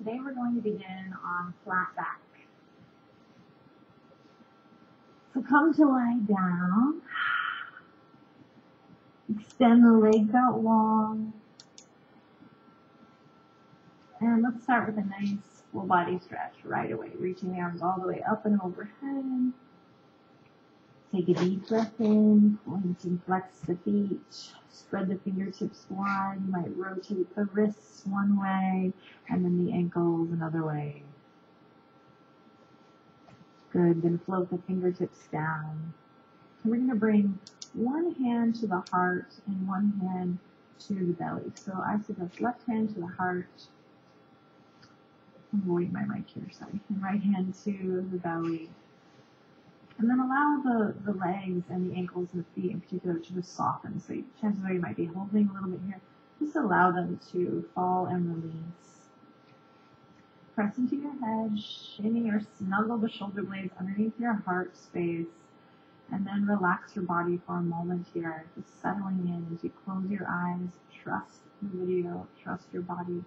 today we're going to begin on flat back. So come to lie down. Extend the legs out long. And let's start with a nice full body stretch right away. Reaching the arms all the way up and overhead. Take a deep breath in. Point and flex the feet. Spread the fingertips wide. You might rotate the wrists one way and then the ankles another way. Good. Then float the fingertips down. And we're going to bring one hand to the heart and one hand to the belly. So I suggest left hand to the heart. I'm moving my mic here, sorry. And right hand to the belly. And then allow the legs and the ankles and the feet in particular to just soften. So chances are you might be holding a little bit here. Just allow them to fall and release. Press into your head, shimmy or snuggle the shoulder blades underneath your heart space. And then relax your body for a moment here, just settling in as you close your eyes. Trust the video, trust your body.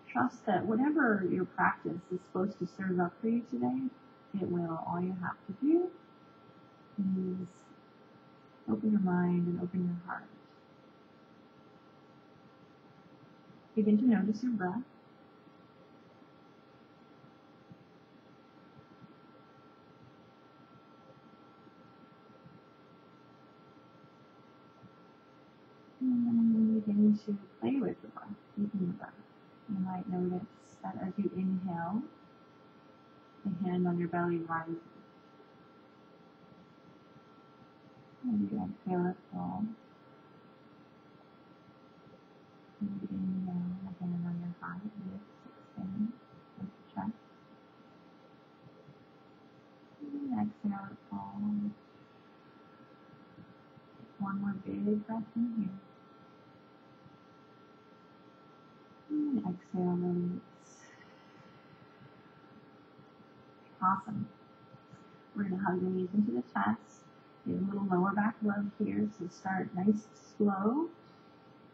Trust that whatever your practice is supposed to serve up for you today, it will. All you have to do is open your mind and open your heart. Begin to notice your breath. And then begin to play with the breath, deepen the breath. You might notice that as you inhale, the hand on your belly rises. And you exhale it fall. And you inhale, the hand on your heart lifts, extends, with the chest. And exhale it fall. One more big breath in here. And exhale, release. Awesome. We're going to hug the knees into the chest. Get a little lower back love here, so start nice, slow.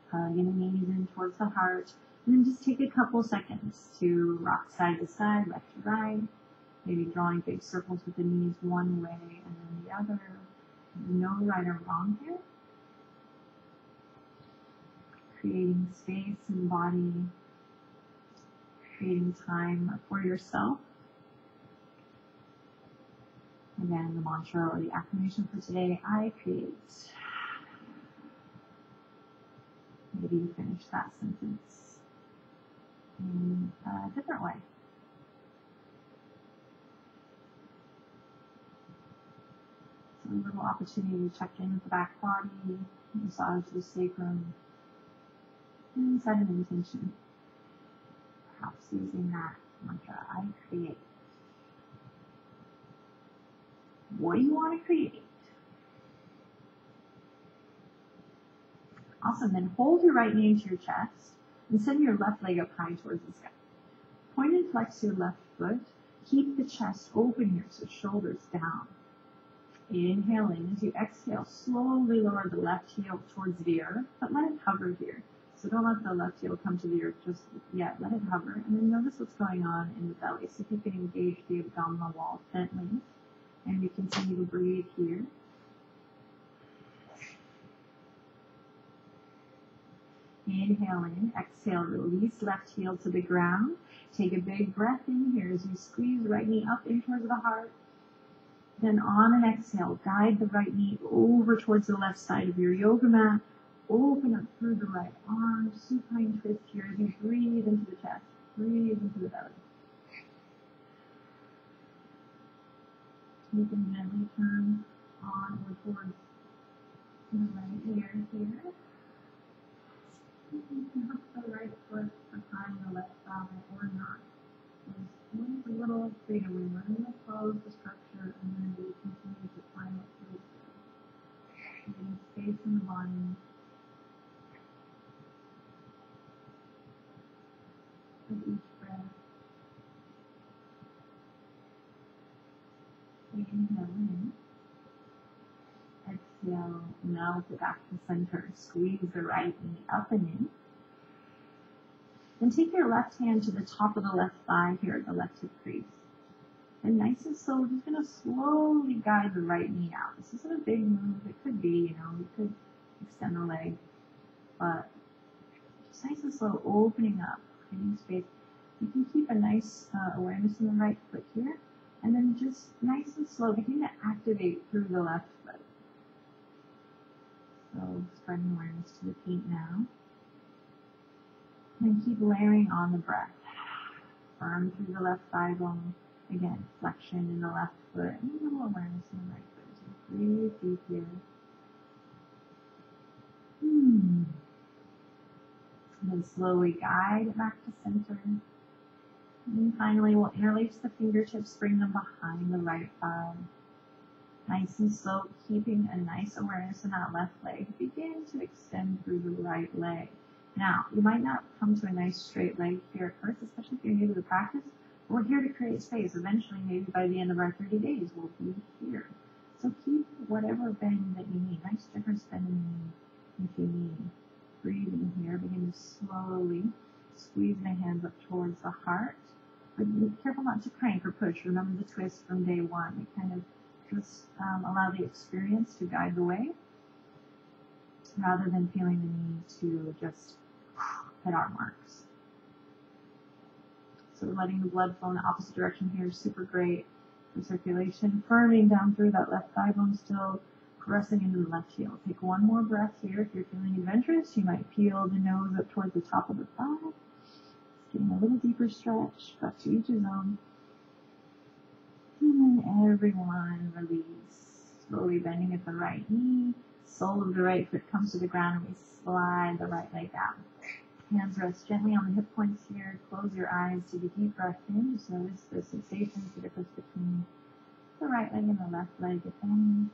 Hugging the knees in towards the heart. And then just take a couple seconds to rock side to side, left to right. Maybe drawing big circles with the knees one way and then the other. No right or wrong here. Creating space in the body. Creating time for yourself. Again, the mantra or the affirmation for today, I create. Maybe you finish that sentence in a different way. So a little opportunity to check in with the back body, massage the sacrum, and set an intention. Perhaps using that mantra, I create. What do you want to create? Awesome. Then hold your right knee to your chest and send your left leg up high towards the sky. Point and flex your left foot. Keep the chest open here, so shoulders down. Inhale in. As you exhale, slowly lower the left heel towards the earth, but let it hover here. So don't let the left heel come to the earth just yet. Let it hover. And then notice what's going on in the belly. So if you can engage the abdominal wall gently. And we continue to breathe here. Inhale in, exhale, release left heel to the ground. Take a big breath in here as you squeeze right knee up in towards the heart. Then on an exhale, guide the right knee over towards the left side of your yoga mat. Open up through the right arm, supine twist here as you breathe into the chest, breathe into the belly. You can gently turn on or towards the right ear here. You can hook the right foot behind the left thigh or not. There's a little freedom. We're going to close the structure and then we continue to climb up through the getting space in the body. With each breath. Inhale in. Exhale, melt it back to center. Squeeze the right knee up and in. And take your left hand to the top of the left thigh here at the left hip crease. And nice and slow, we're just going to slowly guide the right knee out. This isn't a big move. It could be, you could extend the leg. But just nice and slow, opening up, creating space. You can keep a nice awareness in the right foot here. And then just nice and slow, begin to activate through the left foot. So spreading awareness to the feet now. And keep layering on the breath. Firm through the left thigh bone. Again, flexion in the left foot. And a little awareness in the right foot. So breathe deep here. And then slowly guide it back to center. And finally, we'll interlace the fingertips, bring them behind the right thigh. Nice and slow, keeping a nice awareness in that left leg. Begin to extend through the right leg. Now, you might not come to a nice straight leg here at first, especially if you're new to the practice. We're here to create space. Eventually, maybe by the end of our 30 days, we'll be here. So keep whatever bend that you need. Nice generous bend in the knee if you need. Breathing here. Begin to slowly squeeze the hands up towards the heart. But be careful not to crank or push. Remember the twist from day one. We kind of just allow the experience to guide the way rather than feeling the need to just hit our marks. So letting the blood flow in the opposite direction here is super great for circulation. Firming down through that left thigh bone, still pressing into the left heel. Take one more breath here. If you're feeling adventurous, you might peel the nose up towards the top of the thigh. Getting a little deeper stretch, but to each his own. And then everyone release. Slowly bending at the right knee. Sole of the right foot comes to the ground and we slide the right leg down. Hands rest gently on the hip points here. Close your eyes. Take a deep breath in. Just notice the sensations, the difference between the right leg and the left leg, if any.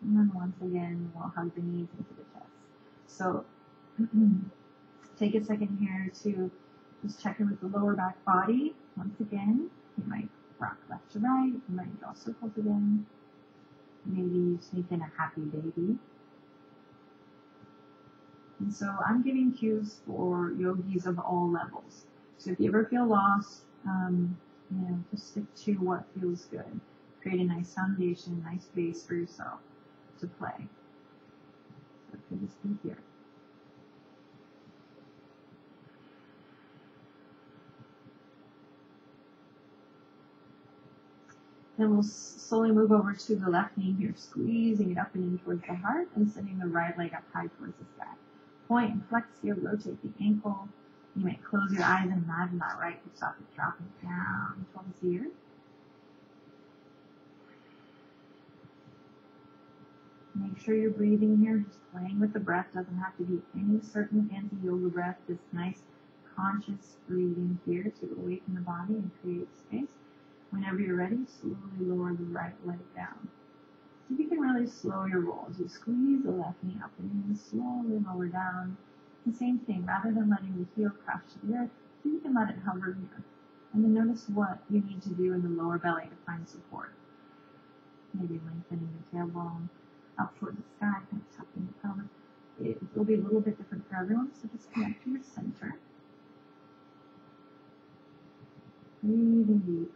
And then once again, we'll hug the knees into the chest. So take a second here to just check in with the lower back body. Once again, you might rock left to right. You might draw circles again. Maybe you sneak in a happy baby. And so I'm giving cues for yogis of all levels. So if you ever feel lost, just stick to what feels good. Create a nice foundation, nice base for yourself to play. So it could just be here. Then we'll slowly move over to the left knee here, squeezing it up and in towards the heart and sending the right leg up high towards the sky. Point and flex here, rotate the ankle. You might close your eyes and imagine that right hip socket dropping down towards the earth. Make sure you're breathing here, just playing with the breath. Doesn't have to be any certain fancy yoga breath. Just nice, conscious breathing here to awaken the body and create space. Whenever you're ready, slowly lower the right leg down. See if you can really slow your roll as you squeeze the left knee up and then slowly lower down. The same thing, rather than letting the heel crash to the earth, see if you can let it hover here. And then notice what you need to do in the lower belly to find support. Maybe lengthening the tailbone up towards the sky, kind of tucking the pelvis. It will be a little bit different for everyone, so just connect to your center. Breathing deep.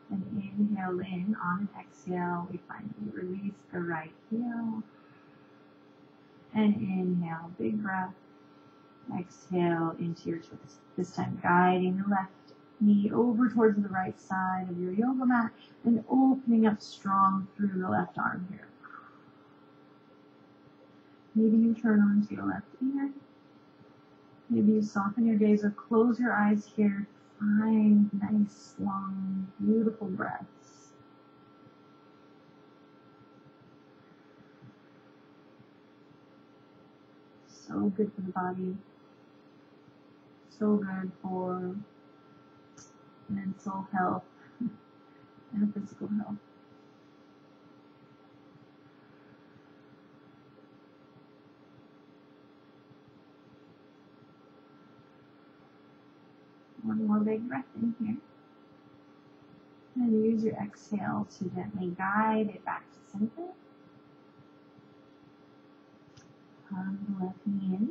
And inhale in. On an exhale, we finally release the right heel. And inhale, big breath. Exhale into your twist. This time guiding the left knee over towards the right side of your yoga mat and opening up strong through the left arm here. Maybe you turn onto your left ear. Maybe you soften your gaze or close your eyes here. Find nice, long, beautiful breaths. So good for the body. So good for mental health and physical health. One more big breath in here. And use your exhale to gently guide it back to center. Hug the left knee in.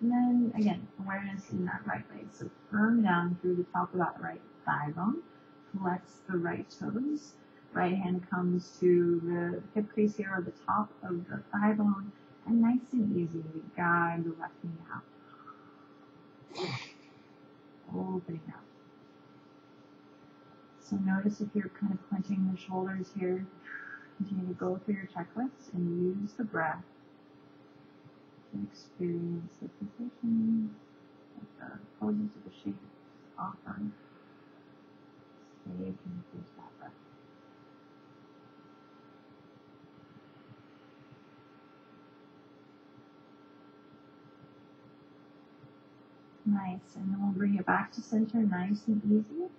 And then, again, awareness in that right leg. So firm down through the top of that right thigh bone. Flex the right toes. Right hand comes to the hip crease here, or the top of the thigh bone. And nice and easy, guide the left knee out. Opening out. So notice if you're kind of clenching the shoulders here. Continue to go through your checklist and use the breath to experience the positions, the poses of the shapes offer. Stay connected to that breath. Nice, and then we'll bring it back to center, nice and easy.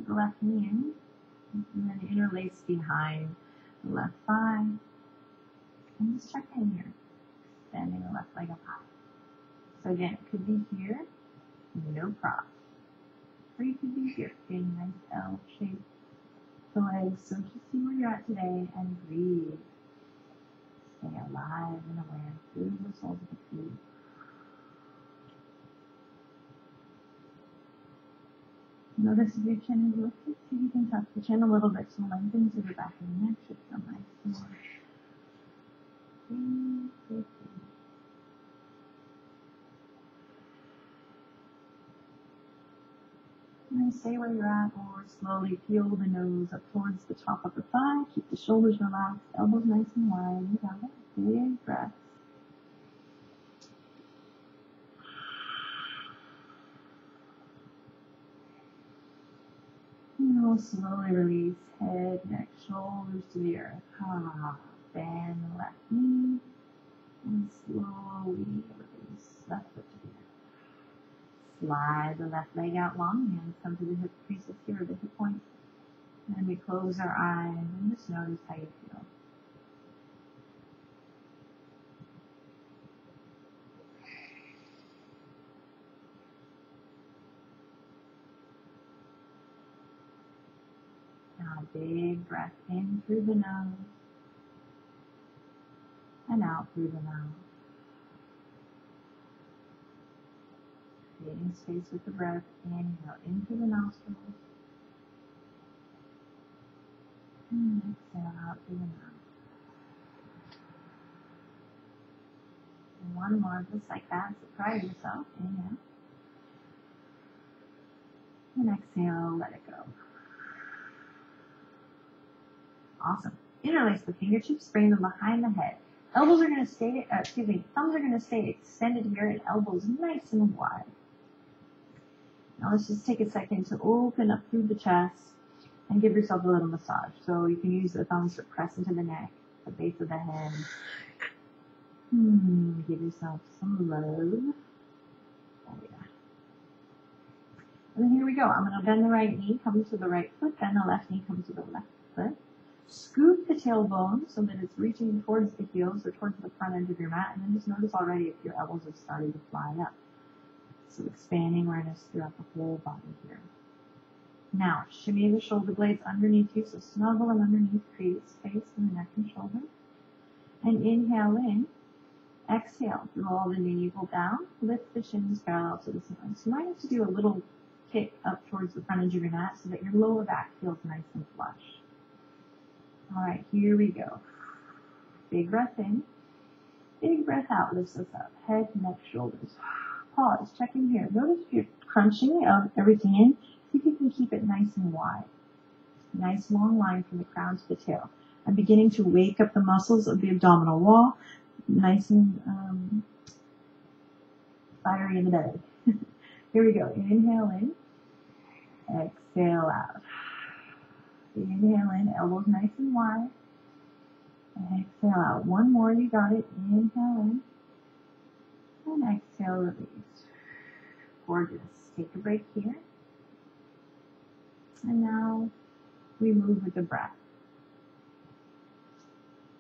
The left knee in, and then interlace behind the left thigh. And just check in here, extending the left leg up high. So again, it could be here, no problem. Or you could be here, getting a nice L shape the legs. So just see where you're at today and breathe. Stay alive and aware through the soles of the feet. Notice if your chin is lifted, see if you can tuck the chin a little bit to lengthen to the back of the neck. Should feel nice and more. Breathe. And then stay where you're at, or slowly peel the nose up towards the top of the thigh. Keep the shoulders relaxed, elbows nice and wide. You got it. Big breaths. And we'll slowly release head, neck, shoulders to the earth. Bend the left knee. And slowly release left foot to the earth. Slide the left leg out long. Hands come to the hip creases here, the hip points. And we close our eyes and just notice how you feel. Now a big breath in through the nose and out through the mouth. Creating space with the breath. Inhale in through the nostrils. And exhale out through the mouth. And one more just like that. Surprise yourself. Inhale. And exhale, let it go. Awesome. Interlace the fingertips, bring them behind the head. Elbows are going to stay, thumbs are going to stay extended here and elbows nice and wide. Now let's just take a second to open up through the chest and give yourself a little massage. So you can use the thumbs to press into the neck, the base of the head. Give yourself some love. Oh yeah. And then here we go. I'm going to bend the right knee, come to the right foot, bend the left knee, come to the left foot. Scoop the tailbone so that it's reaching towards the heels or towards the front end of your mat. And then just notice already if your elbows have started to fly up. So expanding awareness throughout the whole body here. Now, shimmy the shoulder blades underneath you. So snuggle them underneath, create space in the neck and shoulder. And inhale in. Exhale, draw the navel down. Lift the shins parallel to the ceiling. So you might have to do a little kick up towards the front edge of your mat so that your lower back feels nice and flush. All right, here we go. Big breath in. Big breath out lifts us up. Head, neck, shoulders. Pause. Check in here. Notice if you're crunching everything in. See if you can keep it nice and wide. Nice long line from the crown to the tail. I'm beginning to wake up the muscles of the abdominal wall. Nice and fiery in the belly. Here we go. Inhale in. Exhale out. Inhale in, elbows nice and wide. Exhale out. One more, you got it. Inhale in. And exhale, release. Gorgeous. Take a break here. And now we move with the breath.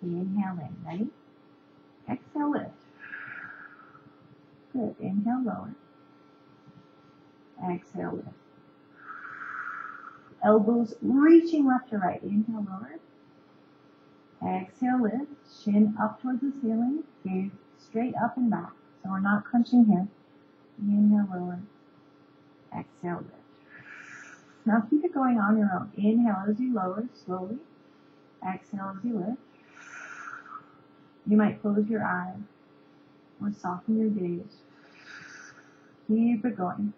Inhale in. Ready? Exhale, lift. Good. Inhale, lower. Exhale, lift. Elbows reaching left to right. Inhale, lower. Exhale, lift. Chin up towards the ceiling. Gaze straight up and back. So we're not crunching here. Inhale, lower. Exhale, lift. Now keep it going on your own. Inhale as you lower slowly. Exhale as you lift. You might close your eyes or soften your gaze. Keep it going.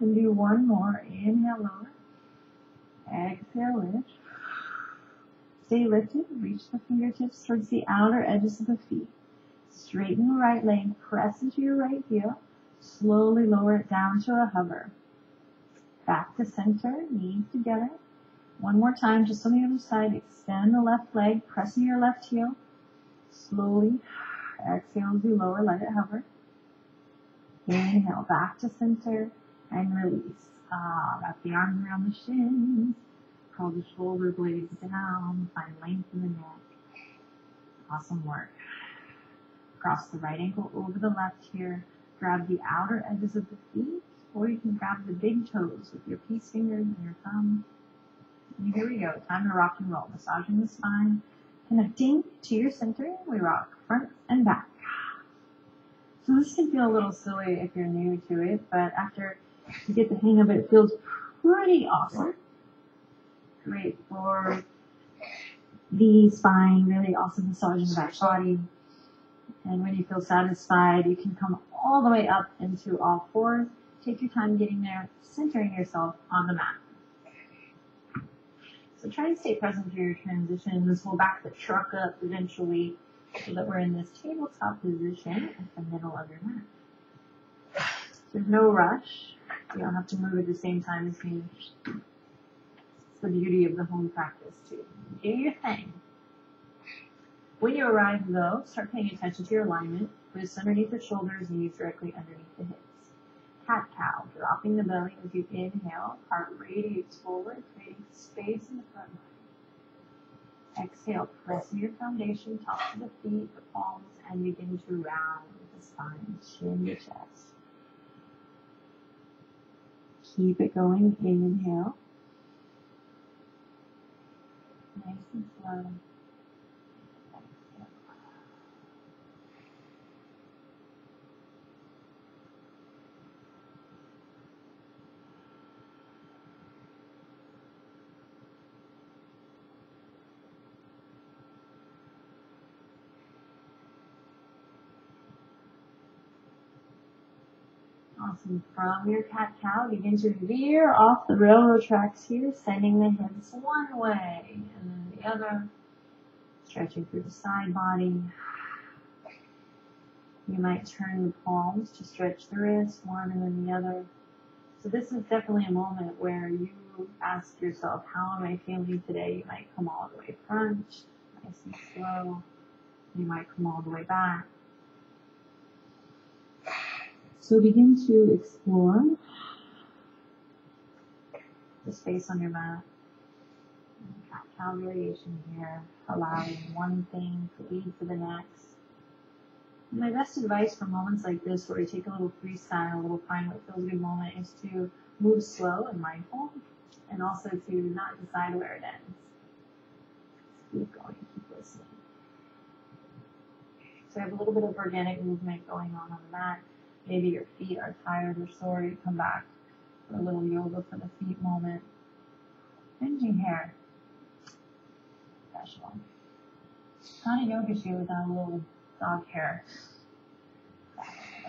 And do one more. Inhale, lower. Exhale, lift. Stay lifted. Reach the fingertips towards the outer edges of the feet. Straighten the right leg. Press into your right heel. Slowly lower it down to a hover. Back to center. Knees together. One more time, just on the other side. Extend the left leg. Press into your left heel. Slowly. Exhale as you lower. Let it hover. Inhale. Back to center. And release. Wrap the arms around the shins. Curl the shoulder blades down. Find length in the neck. Awesome work. Cross the right ankle over the left here. Grab the outer edges of the feet. Or you can grab the big toes with your peace fingers and your thumb. And here we go. Time to rock and roll. Massaging the spine. Connecting to your center. We rock front and back. So this can feel a little silly if you're new to it, but after you get the hang of it, it feels pretty awesome. Great for the spine, really awesome massage in the back body. And when you feel satisfied, you can come all the way up into all fours. Take your time getting there, centering yourself on the mat. So try to stay present through your transitions. We'll back the truck up eventually so that we're in this tabletop position at the middle of your mat. There's no rush. You don't have to move at the same time as me. It's the beauty of the home practice too. Do your thing. When you arrive though, start paying attention to your alignment. Wrists underneath the shoulders, knees directly underneath the hips. Cat-cow, dropping the belly as you inhale. Heart radiates forward, creating space in the front line. Exhale, press in your foundation, tops of the feet, the palms, and begin to round the spine, chin to chest. Keep it going. Inhale. Nice and slow. Awesome. From your cat-cow, begin to veer off the railroad tracks here, sending the hips one way and then the other, stretching through the side body. You might turn the palms to stretch the wrist, one and then the other. So this is definitely a moment where you ask yourself, how am I feeling today? You might come all the way front, nice and slow. You might come all the way back. So begin to explore the space on your mat. Cat-cow variation here, allowing one thing to lead to the next. And my best advice for moments like this, where you take a little freestyle, a little find what feels good moment, is to move slow and mindful, and also to not decide where it ends. Keep going, keep listening. So I have a little bit of organic movement going on the mat. Maybe your feet are tired or sore. You come back for a little yoga for the feet moment. Binging hair. Special. Not a yoga shoe without a little dog hair.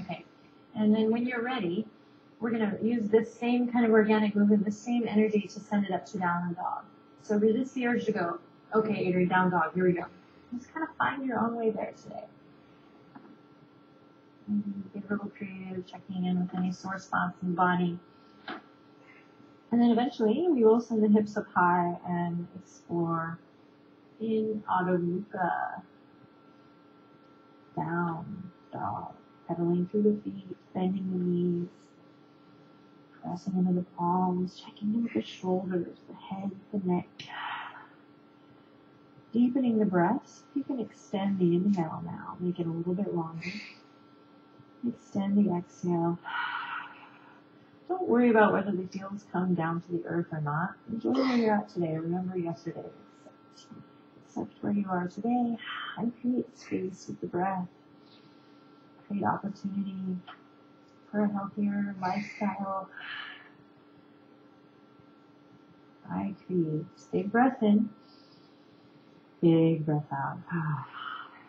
Okay. And then when you're ready, we're going to use this same kind of organic movement, the same energy to send it up to down dog. So resist the urge to go, okay, Adri, down dog, here we go. Just kind of find your own way there today. Get a little creative, checking in with any sore spots in the body. And then eventually we will send the hips up high and explore in Adho Mukha. Down dog. Pedaling through the feet, bending the knees, pressing into the palms, checking in with the shoulders, the head, the neck. Deepening the breath. You can extend the inhale now. Make it a little bit longer. Extend the exhale. Don't worry about whether the heels come down to the earth or not. Enjoy where you're at today. Remember yesterday. Accept where you are today and create space with the breath. Create opportunity for a healthier lifestyle. I create. Big breath in. Big breath out.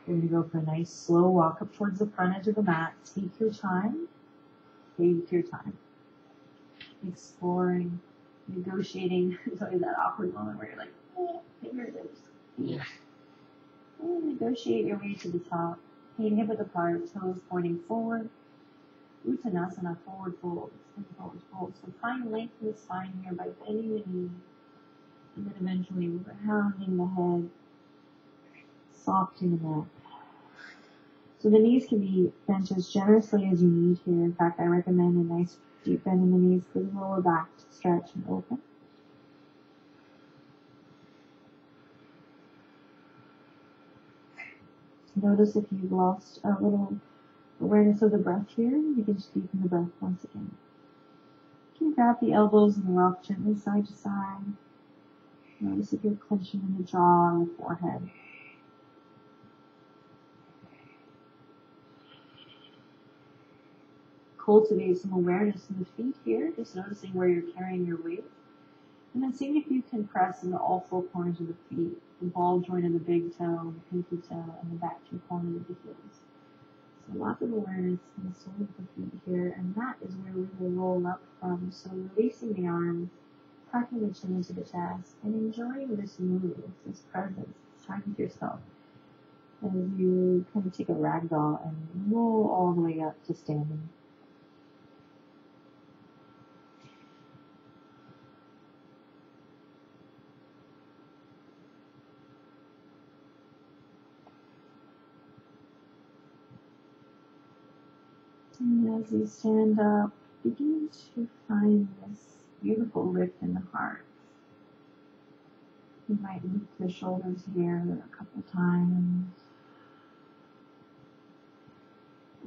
We're going to go for a nice slow walk up towards the front edge of the mat. Take your time. Take your time. Exploring, negotiating. There's always that awkward moment where you're like, fingertips. Yeah. Negotiate your way to the top. Feet hip width apart, toes pointing forward. Uttanasana, forward fold. Forward fold. So find length in the spine here by bending the knee. And then eventually rounding the head. Softening the neck. So the knees can be bent as generously as you need here. In fact, I recommend a nice deep bend in the knees for the lower back to stretch and open. Notice if you've lost a little awareness of the breath here, you can just deepen the breath once again. You can grab the elbows and rock gently side to side. Notice if you're clenching in the jaw and the forehead. Cultivate some awareness in the feet here, just noticing where you're carrying your weight. And then seeing if you can press into all four corners of the feet, the ball joint of the big toe, the pinky toe, and the back two corners of the heels. So lots of awareness in the sole of the feet here, and that is where we will roll up from. So releasing the arms, tucking the chin into the chest, and enjoying this move, this presence, this time with yourself. As you kind of take a ragdoll and roll all the way up to standing. And as you stand up, begin to find this beautiful lift in the heart. You might loop the shoulders here a couple times.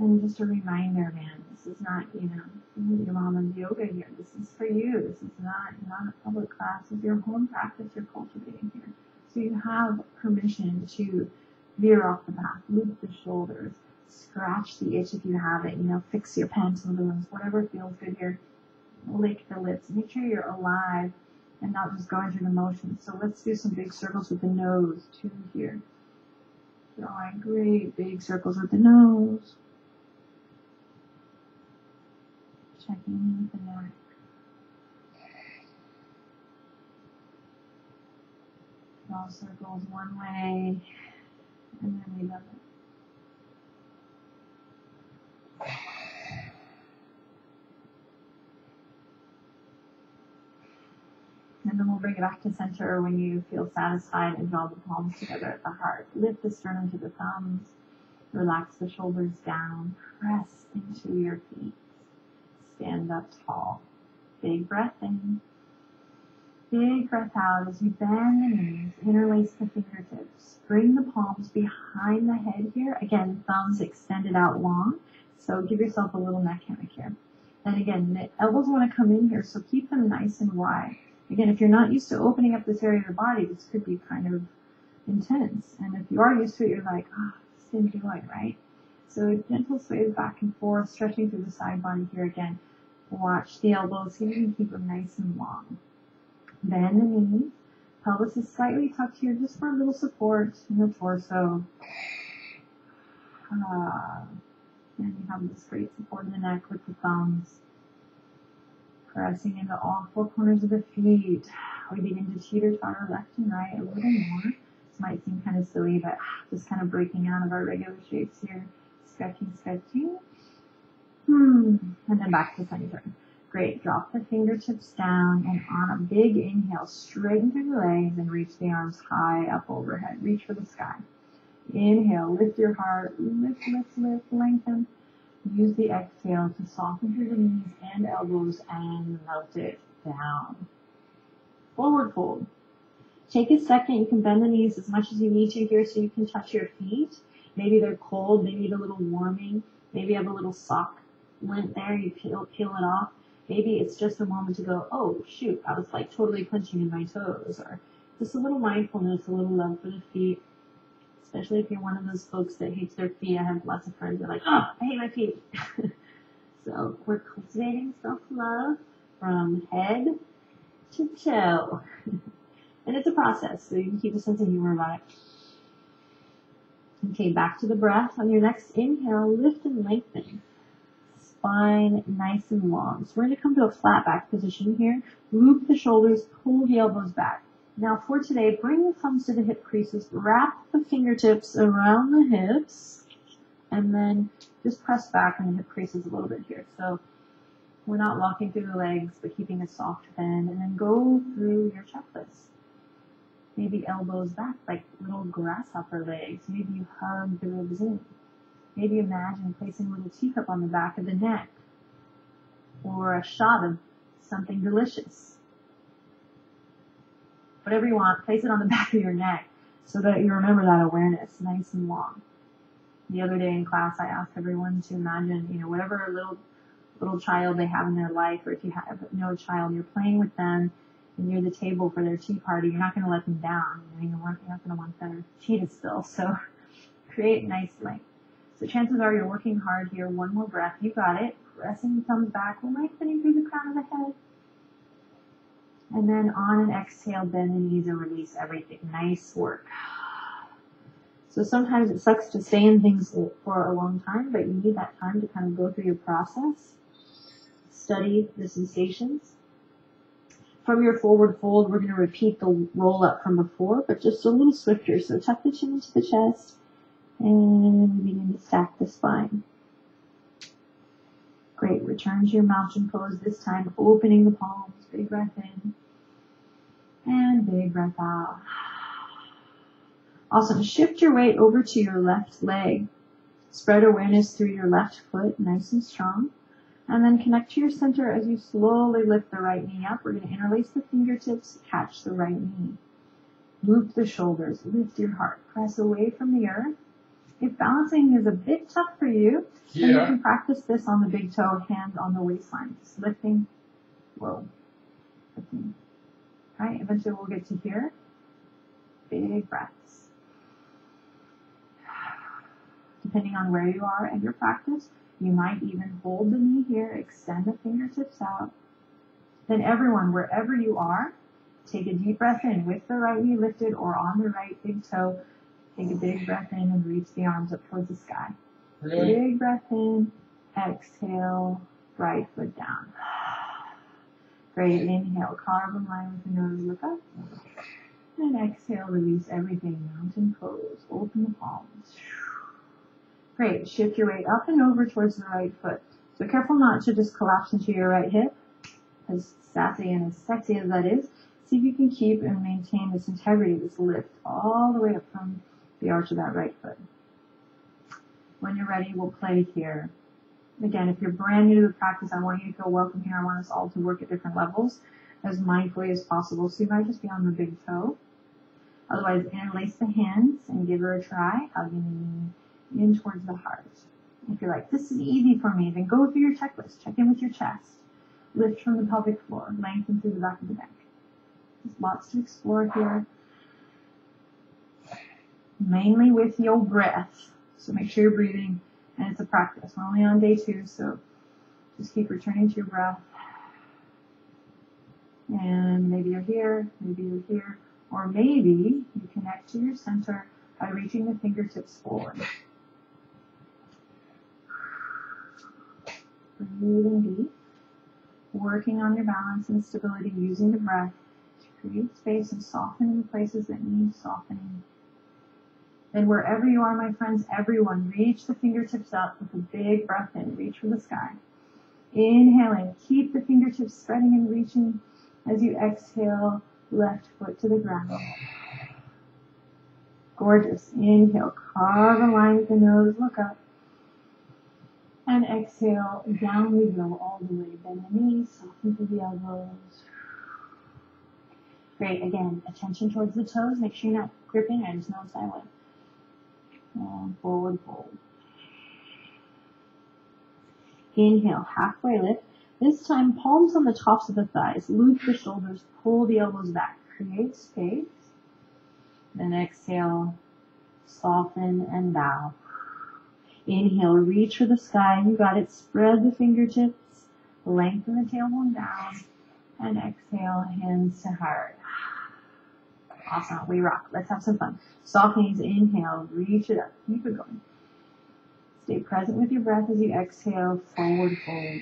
And just a reminder, man, this is not, your mama's yoga here. This is for you. This is not a public class. This is your home practice you're cultivating here. So you have permission to veer off the path, loop the shoulders, scratch the itch if you have it, fix your pantaloons, whatever feels good here. Lick the lips. Make sure you're alive and not just going through the motions. So let's do some big circles with the nose too here. Drawing great big circles with the nose. Checking in with the neck. Draw circles one way and then the other. And then we'll bring it back to center when you feel satisfied and draw the palms together at the heart. Lift the sternum to the thumbs. Relax the shoulders down. Press into your feet. Stand up tall. Big breath in. Big breath out as you bend the knees. Interlace the fingertips. Bring the palms behind the head here. Again, thumbs extended out long. So give yourself a little neck hammock here. And again, the elbows want to come in here, so keep them nice and wide. Again, if you're not used to opening up this area of your body, this could be kind of intense. And if you are used to it, you're like, it's enjoying, right? So gentle sways back and forth, stretching through the side body here again. Watch the elbows here and keep them nice and long. Bend the knees. Pelvis is slightly tucked here just for a little support in the torso. And you have this great support in the neck with the thumbs. Pressing into all four corners of the feet. We begin to teeter-totter left and right a little more. This might seem kind of silly, but just kind of breaking out of our regular shapes here. Stretching, stretching. And then back to center. Great. Drop the fingertips down and on a big inhale, straighten through the legs and reach the arms high up overhead. Reach for the sky. Inhale, lift your heart. Lift, lift, lift, lengthen. Use the exhale to soften through the knees and elbows and melt it down. Forward fold. Take a second, you can bend the knees as much as you need to here so you can touch your feet. Maybe they're cold, they need a little warming. Maybe you have a little sock lint there, you peel it off. Maybe it's just a moment to go, oh shoot, I was like totally clenching in my toes. Or just a little mindfulness, a little love for the feet. Especially if you're one of those folks that hates their feet. I have lots of friends that are like, oh, I hate my feet. So we're cultivating self-love from head to toe. And it's a process, so you can keep a sense of humor about it. Okay, back to the breath. On your next inhale, lift and lengthen. Spine nice and long. So we're going to come to a flat back position here. Loop the shoulders, pull the elbows back. Now for today, bring the thumbs to the hip creases. Wrap the fingertips around the hips. And then just press back in the hip creases a little bit here. So we're not locking through the legs, but keeping a soft bend. And then go through your checklist. Maybe elbows back like little grasshopper legs. Maybe you hug the ribs in. Maybe imagine placing a little teacup on the back of the neck. Or a shot of something delicious. Whatever you want, place it on the back of your neck so that you remember that awareness nice and long. The other day in class, I asked everyone to imagine, whatever little child they have in their life, or if you have no child, you're playing with them near the table for their tea party. You're not going to let them down. You're not going to want their tea to spill. So create nice length. So chances are you're working hard here. One more breath. You got it. Pressing the thumbs back, lengthening through the crown of the head. And then on an exhale, bend the knees and release everything. Nice work. So sometimes it sucks to stay in things for a long time, but you need that time to kind of go through your process. Study the sensations. From your forward fold, we're going to repeat the roll up from before, but just a little swifter. So tuck the chin into the chest and begin to stack the spine. Great. Return to your mountain pose, this time opening the palms. Big breath in and big breath out. Awesome. Shift your weight over to your left leg. Spread awareness through your left foot, nice and strong. And then connect to your center as you slowly lift the right knee up. We're going to interlace the fingertips, catch the right knee. Loop the shoulders, lift your heart, press away from the earth. If balancing is a bit tough for you, then you can practice this on the big toe, hand on the waistline. Just lifting, whoa, lifting. All right, eventually we'll get to here. Big breaths. Depending on where you are in your practice, you might even hold the knee here, extend the fingertips out. Then everyone, wherever you are, take a deep breath in with the right knee lifted or on the right big toe. Take a big breath in and reach the arms up towards the sky. Really? Big breath in, exhale, right foot down. Great, inhale, carve a line with the nose, look up. And exhale, release everything, mountain pose, open the palms. Great, shift your weight up and over towards the right foot. So careful not to just collapse into your right hip, as sassy and as sexy as that is. See if you can keep and maintain this integrity, this lift, all the way up from the arch of that right foot. When you're ready, we'll play here. Again, if you're brand new to the practice, I want you to feel welcome here. I want us all to work at different levels as mindfully as possible. So you might just be on the big toe. Otherwise, interlace the hands and give her a try. Hugging the knee in towards the heart. If you're like, this is easy for me, then go through your checklist. Check in with your chest. Lift from the pelvic floor. Lengthen through the back of the neck. There's lots to explore here. Mainly with your breath. So make sure you're breathing. And it's a practice. We're only on day 2, so just keep returning to your breath. And maybe you're here, maybe you're here, or maybe you connect to your center by reaching the fingertips forward. Breathing deep. Working on your balance and stability using the breath to create space and soften in the places that need softening. Then wherever you are, my friends, everyone, reach the fingertips up with a big breath in. Reach for the sky. Inhaling. Keep the fingertips spreading and reaching as you exhale, left foot to the ground. Gorgeous. Inhale. Carve a line with the nose. Look up. And exhale. Down we go all the way. Bend the knees. Soften through the elbows. Great. Again, attention towards the toes. Make sure you're not gripping. I just noticed I would. And forward fold. Inhale, halfway lift. This time, palms on the tops of the thighs. Loop the shoulders. Pull the elbows back. Create space. Then exhale, soften and bow. Inhale, reach for the sky. You got it. Spread the fingertips. Lengthen the tailbone down. And exhale, hands to heart. Awesome. We rock. Let's have some fun. Soft knees. Inhale. Reach it up. Keep it going. Stay present with your breath as you exhale. Forward fold.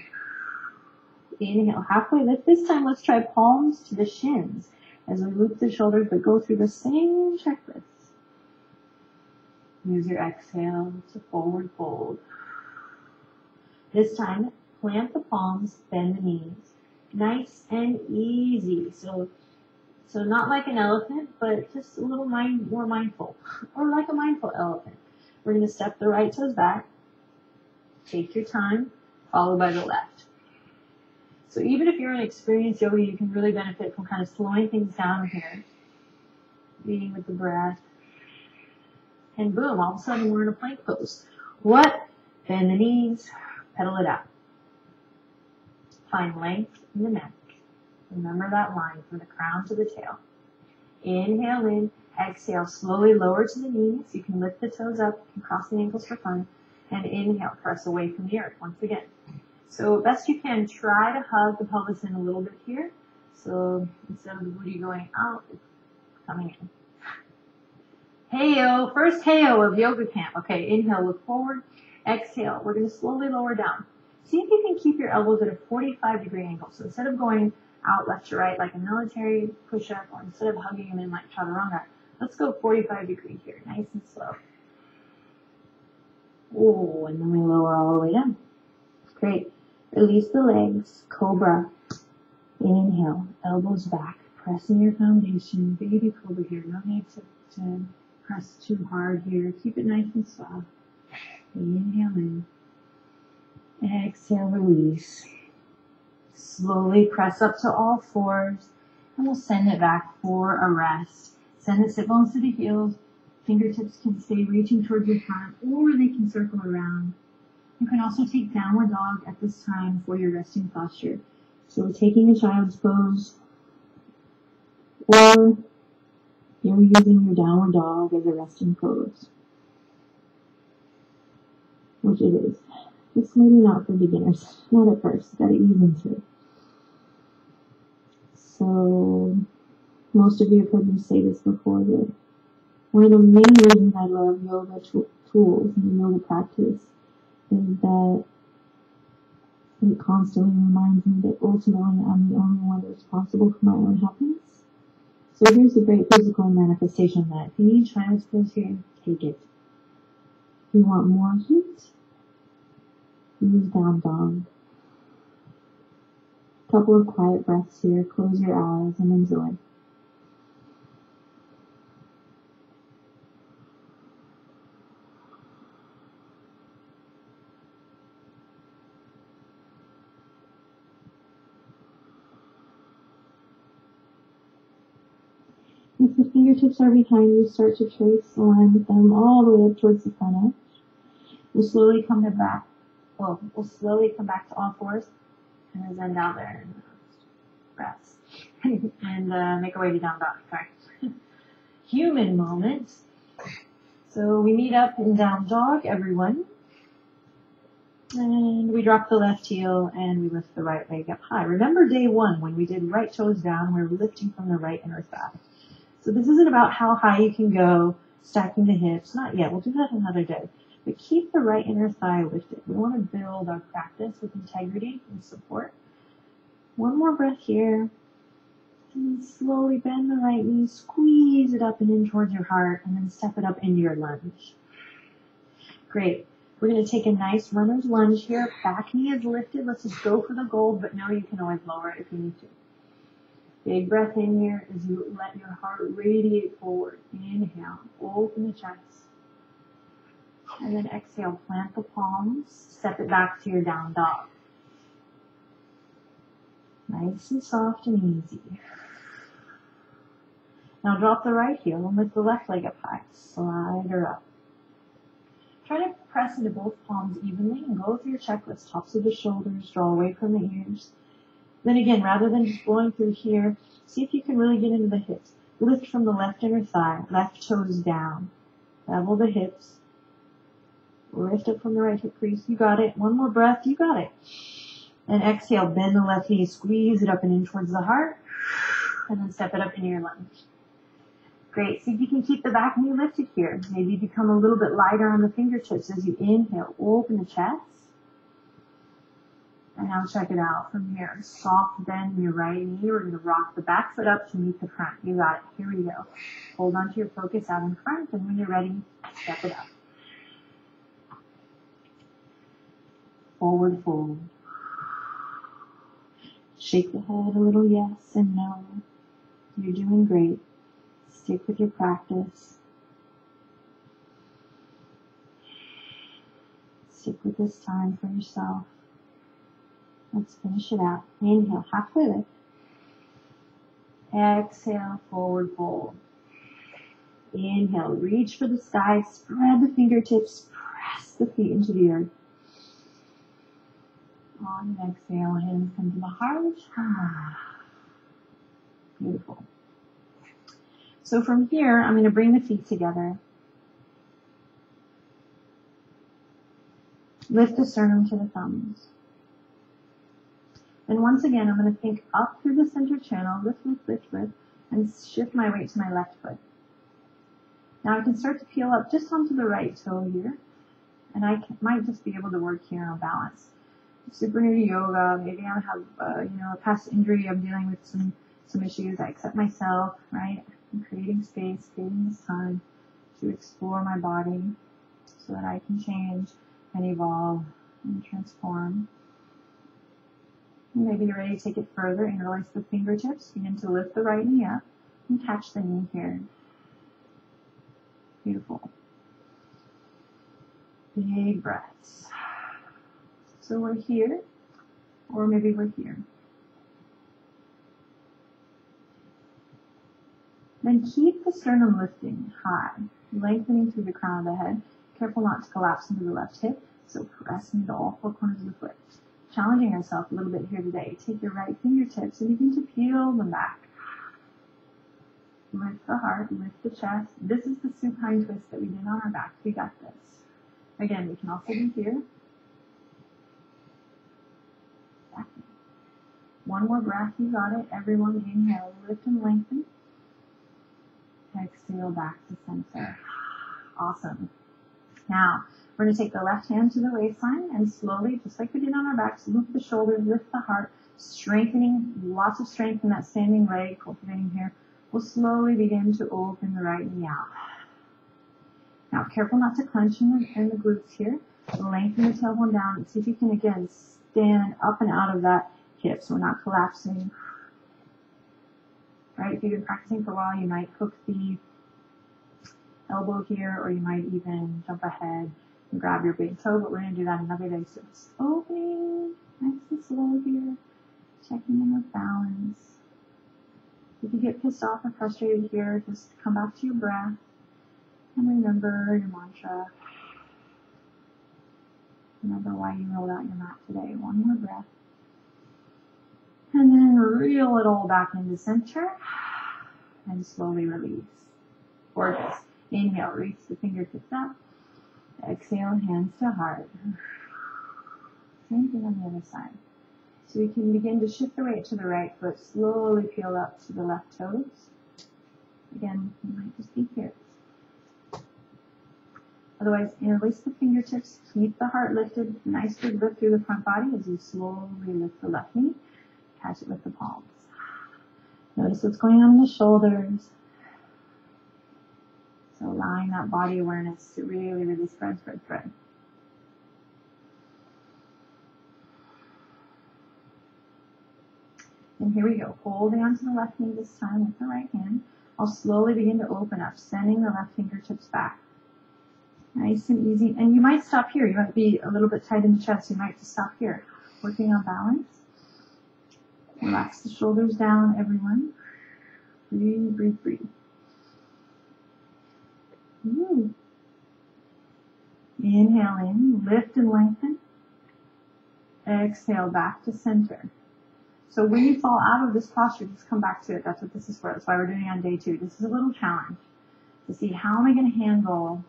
Inhale. Halfway lift. This time, let's try palms to the shins as we loop the shoulders, but go through the same checklist. Use your exhale to forward fold. This time, plant the palms, bend the knees. Nice and easy. So not like an elephant, but just a little more mindful. Or like a mindful elephant. We're going to step the right toes back. Take your time, followed by the left. So even if you're an experienced yogi, you can really benefit from kind of slowing things down here. Leading with the breath. And boom, all of a sudden we're in a plank pose. What? Bend the knees, pedal it out. Find length in the neck. Remember that line from the crown to the tail. Inhale in, exhale, slowly lower to the knees. You can lift the toes up, you can cross the ankles for fun. And inhale, press away from the earth once again. So best you can, try to hug the pelvis in a little bit here. So instead of the booty going out, it's coming in. Heyo, first heyo of yoga camp. Okay, inhale, look forward. Exhale, we're going to slowly lower down. See if you can keep your elbows at a 45-degree angle. So instead of going out left to right like a military push-up, or instead of hugging them in like chaturanga, let's go 45 degree here, nice and slow. Oh, and then we lower all the way down. Great. Release the legs, cobra. Inhale, elbows back, pressing your foundation. Baby cobra here, no need to press too hard here. Keep it nice and soft. Inhale in. Exhale, release. Slowly press up to all fours, and we'll send it back for a rest. Send the sit bones to the heels. Fingertips can stay reaching towards your front, or they can circle around. You can also take downward dog at this time for your resting posture. So we're taking a child's pose, or you're using your downward dog as a resting pose, which it is. It's maybe not for beginners, not at first, gotta ease into it. So, most of you have heard me say this before, that one of the main reasons I love yoga tools and yoga practice is that it constantly reminds me that ultimately I'm the only one responsible for my own happiness. So here's a great physical manifestation of that. If you need child's pose here, take it. If you want more heat, use down dog. Couple of quiet breaths here. Close your eyes and enjoy. If the fingertips are behind you, start to trace a line with them all the way up towards the front edge. We'll slowly come back to all fours and then down there and rest. And make our way to down dog. Sorry. Human moment. So we meet up in down dog, everyone. And we drop the left heel and we lift the right leg up high. Remember day one when we did right toes down, we were lifting from the right inner thigh. So this isn't about how high you can go, stacking the hips. Not yet. We'll do that another day. But keep the right inner thigh lifted. We want to build our practice with integrity and support. One more breath here. And then slowly bend the right knee, squeeze it up and in towards your heart, and then step it up into your lunge. Great. We're going to take a nice runner's lunge here. Back knee is lifted. Let's just go for the gold, but now you can always lower it if you need to. Big breath in here as you let your heart radiate forward. Inhale, open the chest. And then exhale, plant the palms, step it back to your down dog. Nice and soft and easy. Now drop the right heel and lift the left leg up high. Slide her up. Try to press into both palms evenly and go through your checklist. Tops of the shoulders, draw away from the ears. Then again, rather than just blowing through here, see if you can really get into the hips. Lift from the left inner thigh, left toes down. Level the hips. Lift up from the right hip crease. You got it. One more breath. You got it. And exhale, bend the left knee, squeeze it up and in towards the heart. And then step it up into your lunge. Great. See if you can keep the back knee lifted here. Maybe become a little bit lighter on the fingertips as you inhale. Open the chest. And now check it out from here. Soft bend in your right knee. We're going to rock the back foot up to meet the front. You got it. Here we go. Hold on to your focus out in front, and when you're ready, step it up. Forward fold. Shake the head a little yes and no. You're doing great. Stick with your practice. Stick with this time for yourself. Let's finish it out. Inhale, halfway lift. Exhale, forward fold. Inhale, reach for the sky, spread the fingertips, press the feet into the earth. On an exhale, hands come to the heart. Beautiful. So from here, I'm going to bring the feet together. Lift the sternum to the thumbs. And once again, I'm going to think up through the center channel, lift, lift, lift, lift, and shift my weight to my left foot. Now I can start to peel up just onto the right toe here, and I might just be able to work here on balance. Super new to yoga, maybe I have a past injury, I'm dealing with some issues. I accept myself, right? I'm creating space, creating this time to explore my body so that I can change and evolve and transform. Maybe you're ready to take it further. Interlace the fingertips. Begin to lift the right knee up and catch the knee here. Beautiful. Big breaths. So we're here, or maybe we're here. Then keep the sternum lifting high, lengthening through the crown of the head. Careful not to collapse into the left hip, so press into all four corners of the foot. Challenging ourselves a little bit here today. Take your right fingertips and begin to peel them back. Lift the heart, lift the chest. This is the supine twist that we did on our back. We got this. Again, we can also do here. One more breath, you got it. Everyone inhale, lift and lengthen. Exhale back to center. Awesome. Now, we're going to take the left hand to the waistline and slowly, just like we did on our backs, loop the shoulders, lift the heart, strengthening, lots of strength in that standing leg, cultivating here. We'll slowly begin to open the right knee out. Now, careful not to clench in the glutes here. Lengthen the tailbone down and see if you can, again, stand up and out of that hip so we're not collapsing. Right? If you've been practicing for a while, you might hook the elbow here, or you might even jump ahead and grab your big toe, but we're going to do that another day. So it's opening, nice and slow here, checking in with balance. If you get pissed off or frustrated here, just come back to your breath and remember your mantra. Remember why you rolled out your mat today. One more breath. And then reel it all back into center and slowly release. Gorgeous. Inhale, reach the fingertips up. Exhale, hands to heart. Same thing on the other side. So we can begin to shift the weight to the right foot, slowly peel up to the left toes. Again, you might just be here. Otherwise, interlace the fingertips, keep the heart lifted, nice big lift through the front body as you slowly lift the left knee, catch it with the palms. Notice what's going on in the shoulders. So allowing that body awareness to really, really spread. And here we go, holding onto the left knee this time with the right hand. I'll slowly begin to open up, sending the left fingertips back. Nice and easy. And you might stop here. You might be a little bit tight in the chest. You might just stop here. Working on balance. Relax the shoulders down, everyone. Breathe, breathe, breathe. Ooh. Inhale in, lift and lengthen. Exhale back to center. So when you fall out of this posture, just come back to it. That's what this is for. That's why we're doing it on day 2. This is a little challenge to see how am I going to handle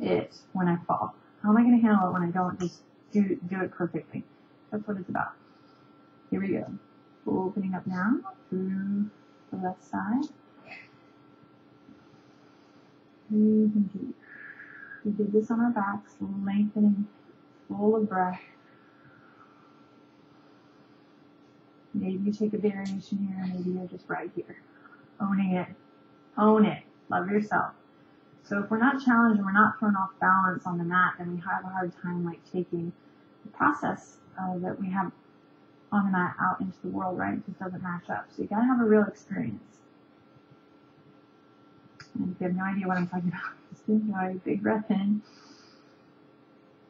it when I fall. How am I going to handle it when I don't just do it perfectly? That's what it's about. Here we go. Opening up now through the left side. Breathing deep. We did this on our backs, lengthening, full of breath. Maybe you take a variation here, maybe you're just right here. Owning it. Own it. Love yourself. So if we're not challenged and we're not thrown off balance on the mat, then we have a hard time like taking the process that we have on the mat out into the world, right? It just doesn't match up. So you gotta have a real experience. And if you have no idea what I'm talking about, just enjoy. Big breath in.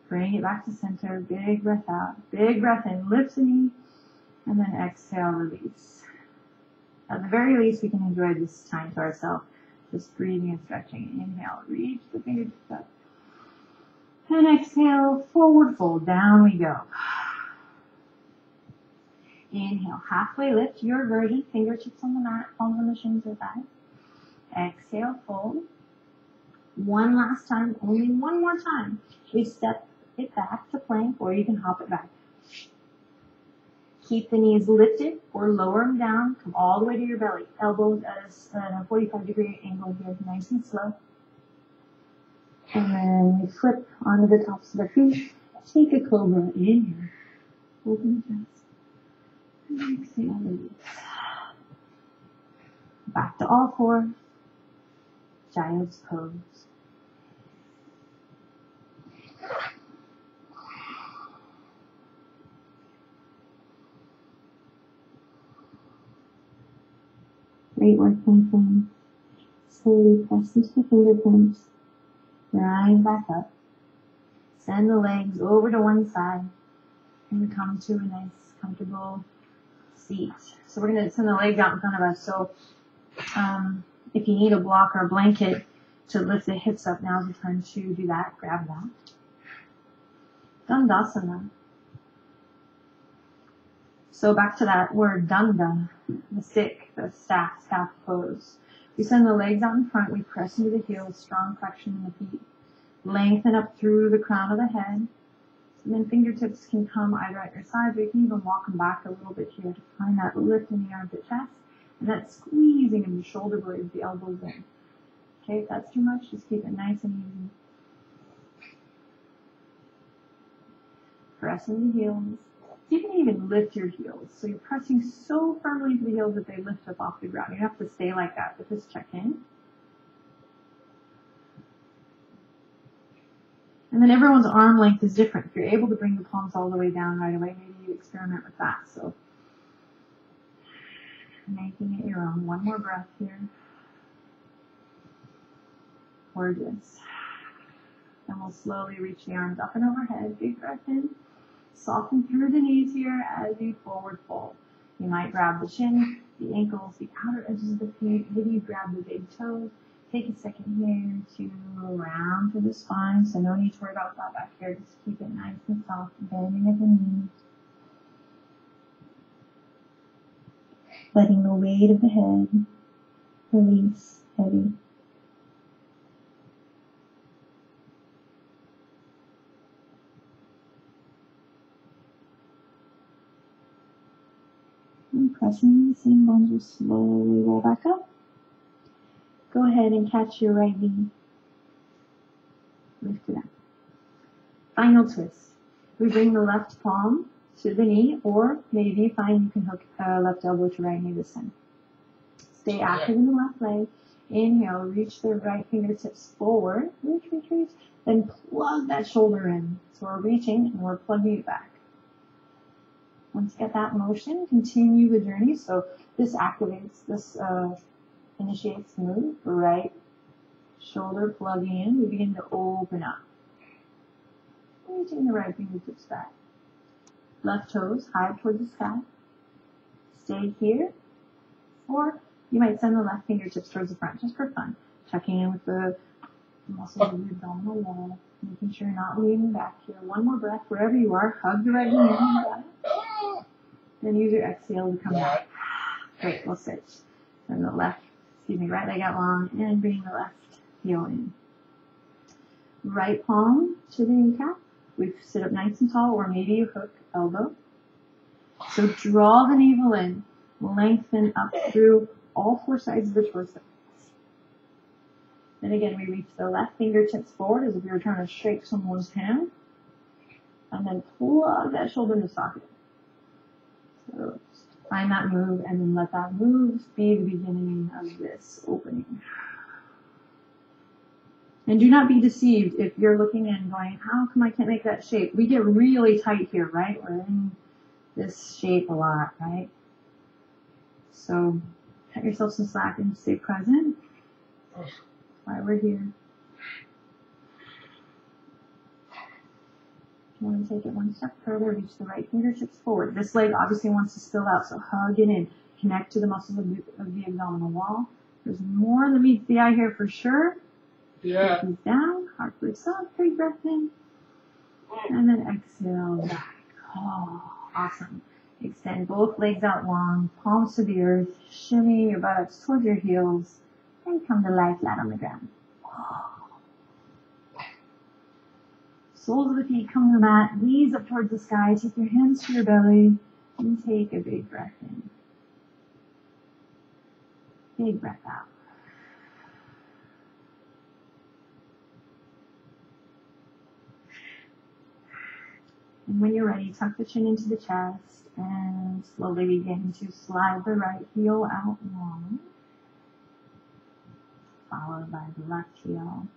Bring it back to center. Big breath out. Big breath in. Lift the knee. And then exhale, release. At the very least, we can enjoy this time to ourselves. Just breathing and stretching. Inhale, reach the fingertips up. And exhale, forward fold. Down we go. Inhale, halfway lift, your version. Fingertips on the mat, palms on the shins or thighs. Exhale, fold. One last time, only one more time. We step it back to plank, or you can hop it back. Keep the knees lifted or lower them down. Come all the way to your belly. Elbows at a 45-degree angle here, nice and slow. And then we flip onto the tops of our feet. Take a cobra. Inhale. Open the chest. And exhale, release. Back to all fours. Child's pose. Great work, my friends. Slowly press into the fingertips. Rise back up. Send the legs over to one side and come to a nice, comfortable seat. So we're going to send the legs out in front of us. So if you need a block or a blanket to lift the hips up, now's the time to do that. Grab that. Dandasana. So back to that word, danda, the stick, the staff pose. We send the legs out in front, we press into the heels, strong flexion in the feet. Lengthen up through the crown of the head. And then fingertips can come either at your sides, or you can even walk them back a little bit here to find that lift in the armpit chest. And that squeezing of the shoulder blades, the elbows in. Okay, if that's too much, just keep it nice and easy. Press into the heels. You can even lift your heels. So you're pressing so firmly into the heels that they lift up off the ground. You have to stay like that, but just check in. And then everyone's arm length is different. If you're able to bring the palms all the way down right away, maybe you experiment with that. So making it your own. One more breath here. Gorgeous. And we'll slowly reach the arms up and overhead. Big breath in. Soften through the knees here as you forward fold. You might grab the chin, the ankles, the outer edges of the feet. Maybe you grab the big toes. Take a second here to round through the spine. So no need to worry about that back here. Just keep it nice and soft. Bending at the knees. Letting the weight of the head release heavy. And pressing the same bones will slowly roll back up. Go ahead and catch your right knee. Lift it up. Final twist. We bring the left palm to the knee, or maybe you find you can hook left elbow to right knee this time. Stay active in the left leg. Inhale, reach the right fingertips forward. Reach, reach, reach. Then plug that shoulder in. So we're reaching and we're plugging it back. Once you get that motion, continue the journey. So this activates, this initiates the move. Right shoulder plugging in. We begin to open up. Reaching the right fingertips back. Left toes high towards the sky. Stay here. Or you might send the left fingertips towards the front just for fun. Checking in with the the muscles of the abdominal wall, making sure you're not leaning back here. One more breath wherever you are. Hug the right knee in. Then use your exhale to come back. Great, we'll switch. Then the right leg out long and bring the left heel in. Right palm to the kneecap. We sit up nice and tall, or maybe you hook elbow. So draw the navel in, lengthen up through all four sides of the torso. Then again, we reach the left fingertips forward as if you were trying to shake someone's hand. And then plug that shoulder in the socket. So find that move and then let that move be the beginning of this opening. And do not be deceived if you're looking and going, how come I can't make that shape? We get really tight here, right? We're in this shape a lot, right? So cut yourself some slack and stay present. That's why we're here. You want to take it one step further, reach the right fingertips forward. This leg obviously wants to spill out, so hug it in. Connect to the muscles of the abdominal wall. There's more than meets the eye here for sure. Yeah. Breathe down, heart release up, big breath in, and then exhale back. Oh, awesome. Extend both legs out long, palms to the earth, shimmy your buttocks towards your heels, and come to lie flat on the ground. Soles of the feet come to the mat, knees up towards the sky, take your hands to your belly, and take a big breath in. Big breath out. And when you're ready, tuck the chin into the chest and slowly begin to slide the right heel out long, followed by the left heel.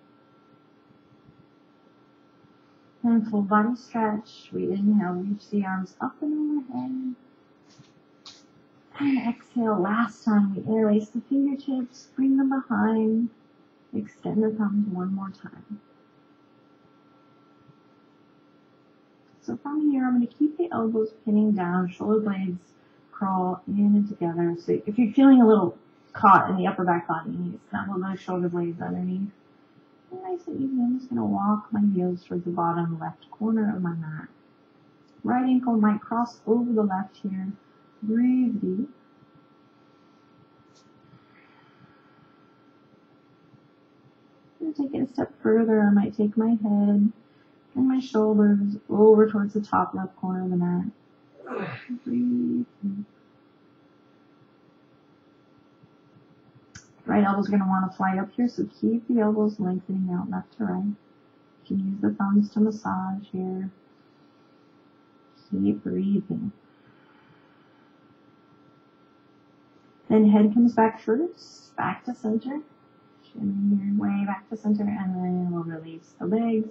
And full body stretch. We inhale, reach the arms up and overhead. And exhale, last time we interlace the fingertips, bring them behind, extend the thumbs one more time. So from here, I'm going to keep the elbows pinning down, shoulder blades crawl in and together. So if you're feeling a little caught in the upper back body, you need to snuggle those shoulder blades underneath. And nice and easy, I'm just going to walk my heels towards the bottom left corner of my mat. Right ankle might cross over the left here. Breathe deep. And take it a step further, I might take my head and my shoulders over towards the top left corner of the mat. Breathe deep. Right elbow's going to want to fly up here, so keep the elbows lengthening out left to right. You can use the thumbs to massage here. Keep breathing. Then head comes back first, back to center. Shimmy your way back to center, and then we'll release the legs,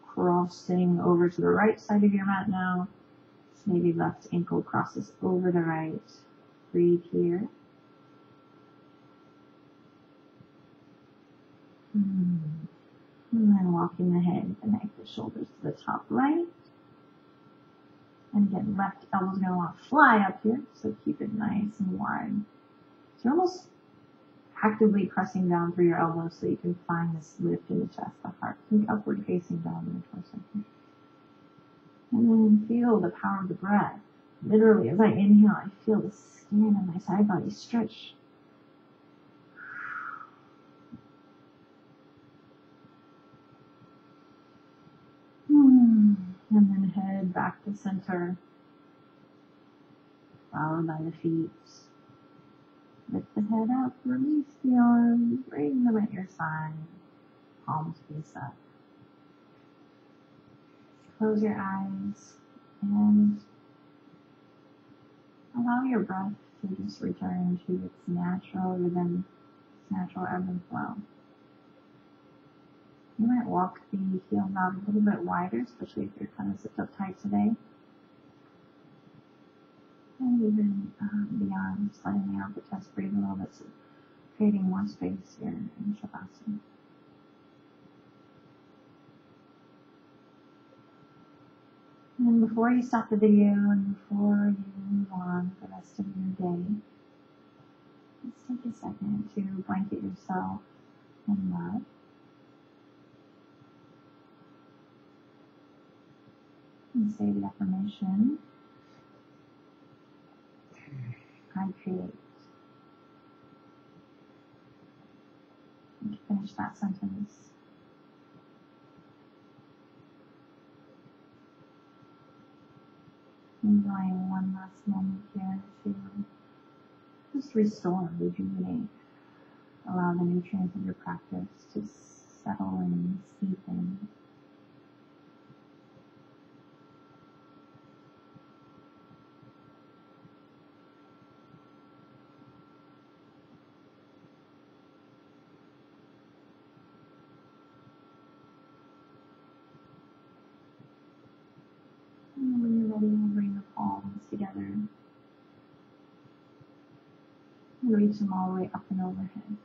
crossing over to the right side of your mat now. Maybe left ankle crosses over the right. Breathe here. And then walking the head, the neck, the shoulders to the top right. And again, left elbow's going to want to fly up here, so keep it nice and wide. So you're almost actively pressing down through your elbows so you can find this lift in the chest, the heart. Think upward facing down in the torso. And then feel the power of the breath. Literally, as I inhale, I feel the skin of my side body stretch. And then head back to center, followed by the feet. Lift the head up, release the arms, bring them at your side, palms face up. Close your eyes and allow your breath to just return to its natural rhythm, its natural ebb and flow. You might walk the heels out a little bit wider, especially if you're kind of zipped up tight today. And even the arms, letting out the chest, breathe a little bit, so creating more space here in Shavasana. And before you stop the video and before you move on the rest of your day, let's take a second to blanket yourself in love. And say the affirmation, I create. And to finish that sentence, enjoying one last moment here to just restore, rejuvenate, allow the nutrients of your practice to settle and seep in. And when you're ready, we'll bring the palms together and reach them all the way up and overhead.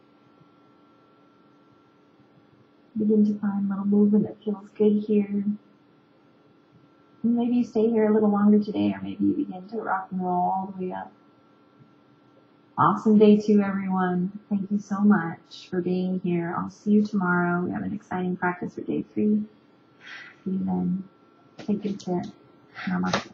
Begin to find a little movement that feels good here. And maybe you stay here a little longer today, or maybe you begin to rock and roll all the way up. Awesome day 2, everyone. Thank you so much for being here. I'll see you tomorrow. We have an exciting practice for day 3. See you then. Take good care. Namaste.